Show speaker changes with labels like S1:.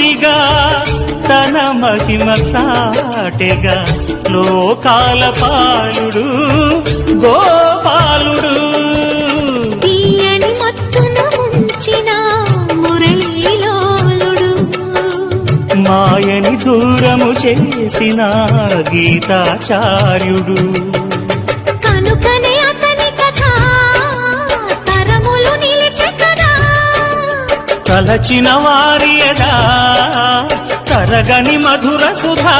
S1: స్వామిగా తన మహిమ సాటెగా లోకాల పాలుడు గోపాలుడు.
S2: తీయని మత్తున ముంచిన మురళీలోలుడు,
S1: మాయని దూరము చేసిన గీతాచార్యుడు.
S2: కనుకనే అతని కథ తరములు నిలిచె కదా.
S1: తలచిన వారియదా తరగని మధుర సుధా.